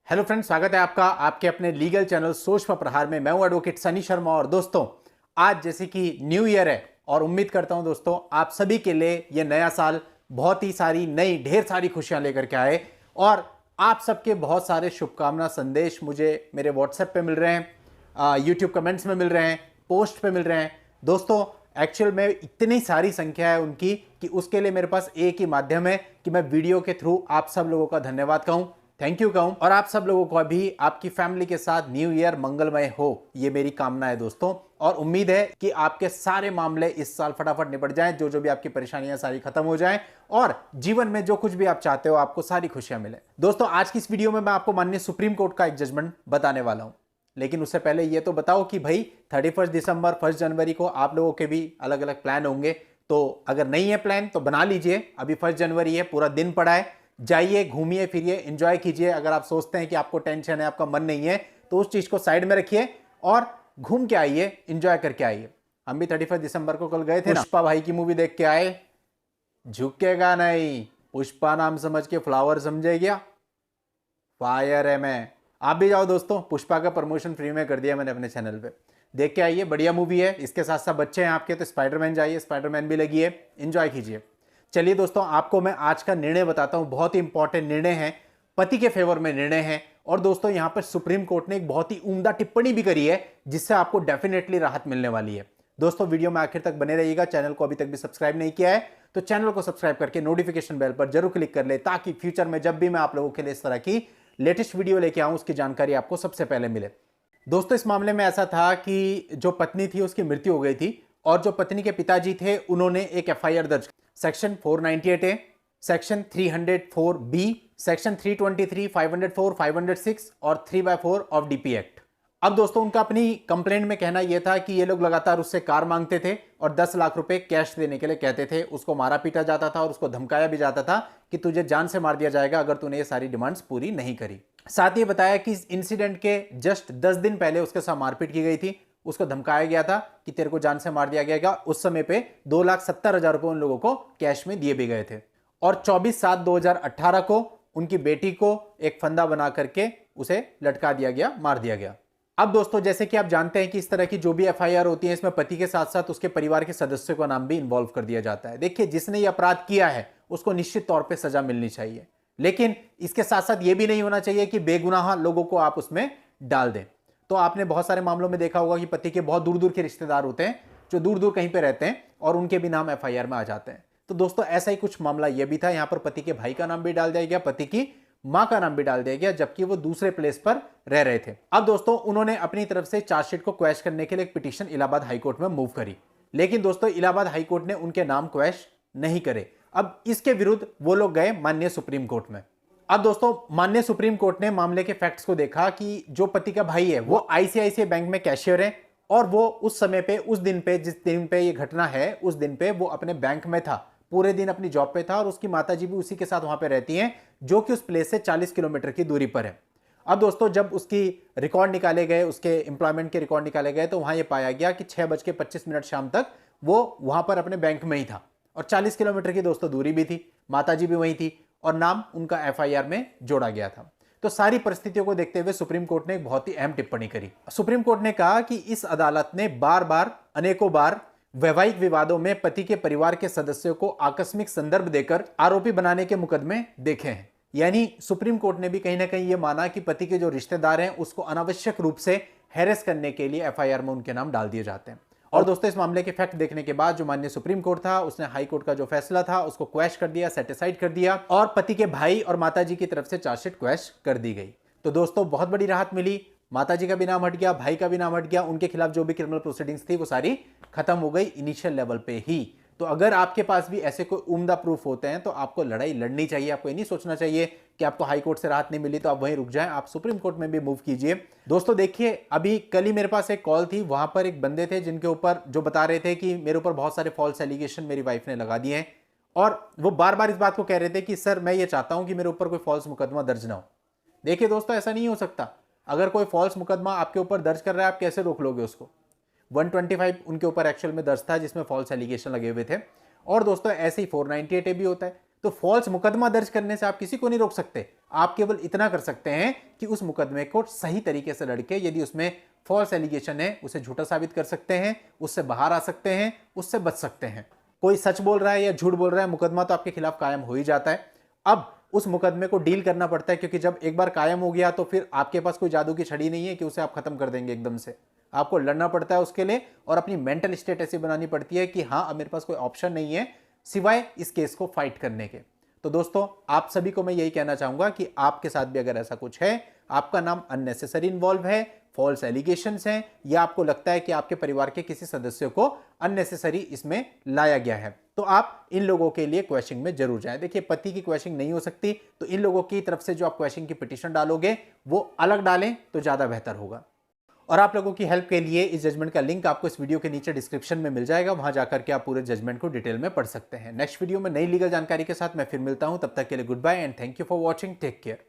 Hello friends, स्वागत है आपका आपके अपने लीगल चैनल सोच पर प्रहार में। मैं हूं एडवोकेट सनी शर्मा। और दोस्तों, आज जैसे कि न्यू ईयर है और उम्मीद करता हूं दोस्तों आप सभी के लिए ये नया साल बहुत ही सारी नई ढेर सारी खुशियां लेकर के आए। और आप सबके बहुत सारे शुभकामना संदेश मुझे मेरे व्हाट्सएप पे मिल रहे हैं, यूट्यूब कमेंट्स में मिल रहे हैं, पोस्ट पे मिल रहे हैं। दोस्तों, एक्चुअल में इतनी सारी संख्या है उनकी कि उसके लिए मेरे पास एक ही माध्यम है कि मैं वीडियो के थ्रू आप सब लोगों का धन्यवाद कहूं, थैंक यू कहूं। और आप सब लोगों को भी आपकी फैमिली के साथ न्यू ईयर मंगलमय हो, ये मेरी कामना है दोस्तों। और उम्मीद है कि आपके सारे मामले इस साल फटाफट निपट जाएं, जो जो भी आपकी परेशानियां सारी खत्म हो जाएं और जीवन में जो कुछ भी आप चाहते हो आपको सारी खुशियां मिले। दोस्तों, आज की इस वीडियो में मैं आपको माननीय सुप्रीम कोर्ट का एक जजमेंट बताने वाला हूं। लेकिन उससे पहले ये तो बताओ कि भाई 31 दिसंबर 1 जनवरी को आप लोगों के भी अलग अलग प्लान होंगे। तो अगर नहीं है प्लान तो बना लीजिए। अभी 1 जनवरी है, पूरा दिन पड़ा है, जाइए, घूमिए फिरिए, एंजॉय कीजिए। अगर आप सोचते हैं कि आपको टेंशन है, आपका मन नहीं है, तो उस चीज को साइड में रखिए और घूम के आइए, एंजॉय करके आइए। हम भी 31 दिसंबर को कल गए थे ना, पुष्पा भाई की मूवी देख के आए। झुकेगा नहीं, पुष्पा नाम समझ के फ्लावर समझे क्या? फायर है मैं। आप भी जाओ दोस्तों, पुष्पा का प्रमोशन फ्री में कर दिया मैंने अपने चैनल पे, देख के आइए, बढ़िया मूवी है। इसके साथ साथ बच्चे हैं आपके तो स्पाइडरमैन जाइए, स्पाइडरमैन भी लगी है, एंजॉय कीजिए। चलिए दोस्तों, आपको मैं आज का निर्णय बताता हूं। बहुत ही इंपॉर्टेंट निर्णय है, पति के फेवर में निर्णय है। और दोस्तों, यहां पर सुप्रीम कोर्ट ने एक बहुत ही उम्दा टिप्पणी भी करी है, जिससे आपको डेफिनेटली राहत मिलने वाली है। दोस्तों, वीडियो में आखिर तक बने रहिएगा। चैनल को अभी तक भी सब्सक्राइब नहीं किया है तो चैनल को सब्सक्राइब करके नोटिफिकेशन बेल पर जरूर क्लिक कर ले, ताकि फ्यूचर में जब भी मैं आप लोगों के लिए इस तरह की लेटेस्ट वीडियो लेके आऊं, उसकी जानकारी आपको सबसे पहले मिले। दोस्तों, इस मामले में ऐसा था कि जो पत्नी थी उसकी मृत्यु हो गई थी और जो पत्नी के पिताजी थे उन्होंने एक एफआईआर दर्ज, section 498A, section 304B, section 323, 504, 506 और 3/4 ऑफ डीपी एक्ट। अब दोस्तों, उनका अपनी कंप्लेंट में कहना यह था कि ये लोग लगातार उससे कार मांगते थे और 10 लाख रुपए कैश देने के लिए कहते थे। उसको मारा पीटा जाता था और उसको धमकाया भी जाता था कि तुझे जान से मार दिया जाएगा अगर तूने ये सारी डिमांड्स पूरी नहीं करी। साथ ही बताया कि इस इंसिडेंट के जस्ट 10 दिन पहले उसके साथ मारपीट की गई थी। उसको धमकाया गया था कि तेरे को जान से मार दिया जाएगा। उस समय पे 2,70,000 रुपए उन लोगों को कैश में दिए भी गए थे। और 24/7/2018 को उनकी बेटी को एक फंदा बना करके उसे लटका दिया गया, मार दिया गया। अब दोस्तों, जैसे कि आप जानते हैं कि इस तरह की जो भी एफआईआर होती है, इसमें पति के साथ साथ उसके परिवार के सदस्यों का नाम भी इन्वॉल्व कर दिया जाता है। देखिए, जिसने ये अपराध किया है उसको निश्चित तौर पे सजा मिलनी चाहिए, लेकिन इसके साथ साथ ये भी नहीं होना चाहिए कि बेगुनाह लोगों को आप उसमें डाल दें। तो आपने बहुत सारे मामलों में देखा होगा कि पति के बहुत दूर दूर के रिश्तेदार होते हैं जो दूर दूर कहीं पे रहते हैं और उनके भी नाम एफआईआर में आ जाते हैं। तो दोस्तों, ऐसा ही कुछ मामला यह भी था। यहां पर पति के भाई का नाम भी डाल दिया गया, पति की मां का नाम भी डाल दिया गया, जबकि वो दूसरे प्लेस पर रह रहे थे। अब दोस्तों, उन्होंने अपनी तरफ से चार्जशीट को क्वैश करने के लिए एक पिटीशन इलाहाबाद हाईकोर्ट में मूव करी, लेकिन दोस्तों इलाहाबाद हाईकोर्ट ने उनके नाम क्वैश नहीं करे। अब इसके विरुद्ध वो लोग गए माननीय सुप्रीम कोर्ट में। अब दोस्तों, माननीय सुप्रीम कोर्ट ने मामले के फैक्ट्स को देखा कि जो पति का भाई है वो आईसीआईसीआई बैंक में कैशियर है और वो उस समय पे, उस दिन पे, जिस दिन पे ये घटना है, उस दिन पे वो अपने बैंक में था, पूरे दिन अपनी जॉब पे था और उसकी माताजी भी उसी के साथ वहां पे रहती हैं, जो कि उस प्लेस से 40 किलोमीटर की दूरी पर है। अब दोस्तों, जब उसकी रिकॉर्ड निकाले गए, उसके एम्प्लॉयमेंट के रिकॉर्ड निकाले गए, तो वहां यह पाया गया कि 6:25 शाम तक वो वहां पर अपने बैंक में ही था और 40 किलोमीटर की दोस्तों दूरी भी थी, माताजी भी वहीं थी और नाम उनका एफआईआर में जोड़ा गया था। तो सारी परिस्थितियों को देखते हुए सुप्रीम कोर्ट ने एक बहुत ही अहम टिप्पणी करी। सुप्रीम कोर्ट ने कहा कि इस अदालत ने बार बार, अनेकों बार वैवाहिक विवादों में पति के परिवार के सदस्यों को आकस्मिक संदर्भ देकर आरोपी बनाने के मुकदमे देखे हैं। यानी सुप्रीम कोर्ट ने भी कहीं ना कहीं यह माना कि पति के जो रिश्तेदार हैं उसको अनावश्यक रूप से हैरेस करने के लिए एफआईआर में उनके नाम डाल दिए जाते हैं। और दोस्तों, इस मामले के फैक्ट देखने के बाद जो माननीय सुप्रीम कोर्ट था उसने हाई कोर्ट का जो फैसला था उसको क्वैश कर दिया, सेटिसाइड कर दिया और पति के भाई और माताजी की तरफ से चार्जशीट क्वैश कर दी गई। तो दोस्तों, बहुत बड़ी राहत मिली। माताजी का भी नाम हट गया, भाई का भी नाम हट गया, उनके खिलाफ जो भी क्रिमिनल प्रोसीडिंग्स थी वो सारी खत्म हो गई इनिशियल लेवल पे ही। तो अगर आपके पास भी ऐसे कोई उम्दा प्रूफ होते हैं तो आपको लड़ाई लड़नी चाहिए। आपको ये नहीं सोचना चाहिए कि आपको हाई कोर्ट से राहत नहीं मिली तो आप वहीं रुक जाएं, आप सुप्रीम कोर्ट में भी मूव कीजिए। दोस्तों देखिए, अभी कल ही मेरे पास एक कॉल थी, वहां पर एक बंदे थे जिनके ऊपर, जो बता रहे थे कि मेरे ऊपर बहुत सारे फॉल्स एलिगेशन मेरी वाइफ ने लगा दिए हैं और वो बार बार इस बात को कह रहे थे कि सर मैं ये चाहता हूं कि मेरे ऊपर कोई फॉल्स मुकदमा दर्ज ना हो। देखिए दोस्तों, ऐसा नहीं हो सकता। अगर कोई फॉल्स मुकदमा आपके ऊपर दर्ज कर रहा है, आप कैसे रोक लोगे उसको? 125 उनके ऊपर एक्चुअल में दर्ज था जिसमें फॉल्स एलिगेशन लगे हुए थे। और दोस्तों, ऐसे ही 498A भी होता है। तो फॉल्स मुकदमा दर्ज करने से आप किसी को नहीं रोक सकते। आप केवल इतना कर सकते हैं कि उस मुकदमे को सही तरीके से लड़के, यदि उसमें फॉल्स एलिगेशन है, उसे झूठा साबित कर सकते हैं, उससे बाहर आ सकते हैं, उससे बच सकते हैं। कोई सच बोल रहा है या झूठ बोल रहा है, मुकदमा तो आपके खिलाफ कायम हो ही जाता है। अब उस मुकदमे को डील करना पड़ता है, क्योंकि जब एक बार कायम हो गया तो फिर आपके पास कोई जादू की छड़ी नहीं है कि उसे आप खत्म कर देंगे एकदम से। आपको लड़ना पड़ता है उसके लिए, और अपनी मेंटल स्टेट ऐसी बनानी पड़ती है कि हाँ, अब मेरे पास कोई ऑप्शन नहीं है सिवाय इस केस को फाइट करने के। तो दोस्तों, आप सभी को मैं यही कहना चाहूंगा कि आपके साथ भी अगर ऐसा कुछ है, आपका नाम अननेसेसरी इन्वॉल्व है, फॉल्स एलिगेशंस हैं, या आपको लगता है कि आपके परिवार के किसी सदस्य को अननेसेसरी इसमें लाया गया है, तो आप इन लोगों के लिए क्वेश्चनिंग में जरूर जाएं। देखिए, पति की क्वेश्चनिंग नहीं हो सकती, तो इन लोगों की तरफ से जो आप क्वेश्चनिंग की पिटीशन डालोगे वो अलग डालें तो ज्यादा बेहतर होगा। और आप लोगों की हेल्प के लिए इस जजमेंट का लिंक आपको इस वीडियो के नीचे डिस्क्रिप्शन में मिल जाएगा, वहां जाकर के आप पूरे जजमेंट को डिटेल में पढ़ सकते हैं। नेक्स्ट वीडियो में नई लीगल जानकारी के साथ मैं फिर मिलता हूं, तब तक के लिए goodbye and thank you for watching. Take care.